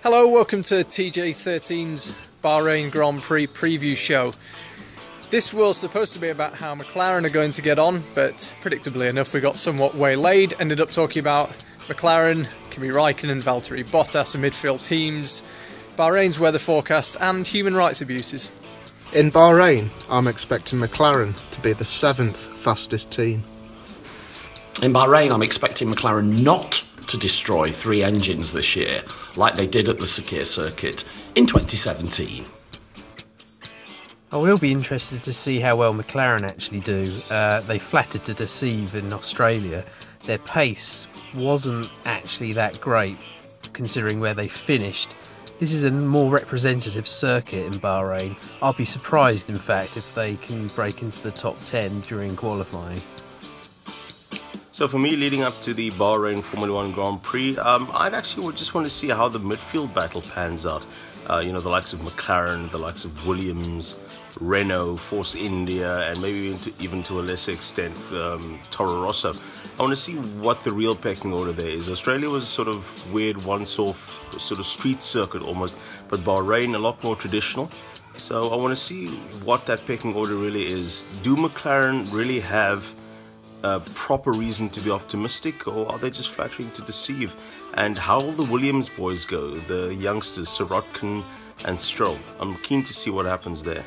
Hello, welcome to TJ13's Bahrain Grand Prix preview show. This was supposed to be about how Mclaren are going to get on, but predictably enough we got somewhat waylaid, ended up talking about McLaren, Kimi Raikkonen, Valtteri Bottas and midfield teams, Bahrain's weather forecast and human rights abuses. In Bahrain, I'm expecting McLaren to be the 7th fastest team. In Bahrain, I'm expecting McLaren not to destroy 3 engines this year, like they did at the Sakir circuit in 2017. I will be interested to see how well McLaren actually do. They flattered to deceive in Australia. Their pace wasn't actually that great, considering where they finished. This is a more representative circuit in Bahrain. I'll be surprised, in fact, if they can break into the top 10 during qualifying. So for me, leading up to the Bahrain Formula 1 Grand Prix, I'd actually just want to see how the midfield battle pans out. The likes of McLaren, the likes of Williams, Renault, Force India, and maybe even to a lesser extent, Toro Rosso. I want to see what the real pecking order there is. Australia was a sort of weird once-off sort of street circuit almost, but Bahrain a lot more traditional. So I want to see what that pecking order really is. Do McLaren really have a proper reason to be optimistic, or are they just flattering to deceive? And how will the Williams boys go, the youngsters Sirotkin and Stroll? I'm keen to see what happens there.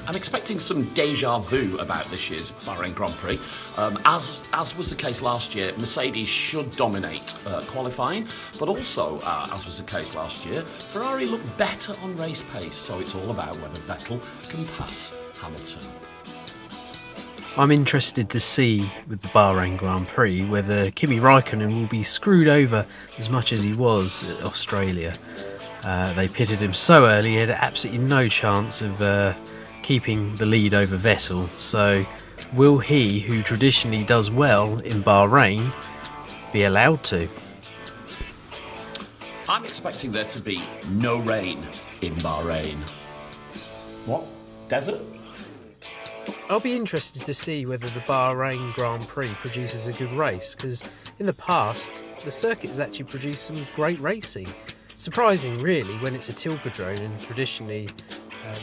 I'm expecting some deja vu about this year's Bahrain Grand Prix. As was the case last year, Mercedes should dominate qualifying, but also, as was the case last year, Ferrari looked better on race pace, so it's all about whether Vettel can pass Hamilton. I'm interested to see with the Bahrain Grand Prix whether Kimi Raikkonen will be screwed over as much as he was at Australia. They pitted him so early, he had absolutely no chance of keeping the lead over Vettel. So will he, who traditionally does well in Bahrain, be allowed to? I'm expecting there to be no rain in Bahrain. What? Desert? I'll be interested to see whether the Bahrain Grand Prix produces a good race, because in the past the circuit has actually produced some great racing. Surprising really when it's a Tilkedrone, and traditionally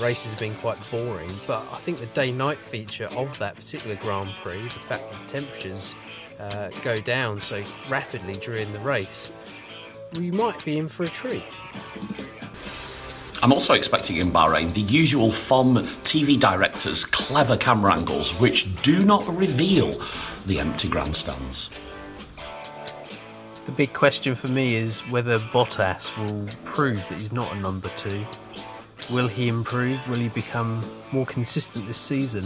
races have been quite boring, but I think the day-night feature of that particular Grand Prix, the fact that the temperatures go down so rapidly during the race, we might be in for a treat. I'm also expecting in Bahrain the usual FOM TV directors' clever camera angles which do not reveal the empty grandstands. The big question for me is whether Bottas will prove that he's not a number 2. Will he improve? Will he become more consistent this season?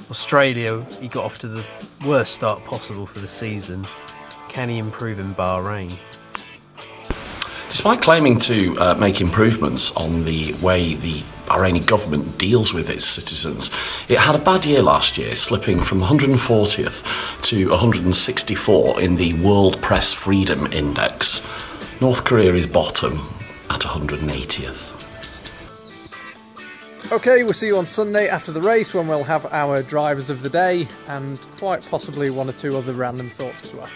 Australia, he got off to the worst start possible for the season. Can he improve in Bahrain? Despite claiming to make improvements on the way the Bahraini government deals with its citizens, it had a bad year last year, slipping from 140th to 164 in the World Press Freedom Index. North Korea is bottom at 180th. Okay, we'll see you on Sunday after the race when we'll have our drivers of the day and quite possibly one or two other random thoughts as well.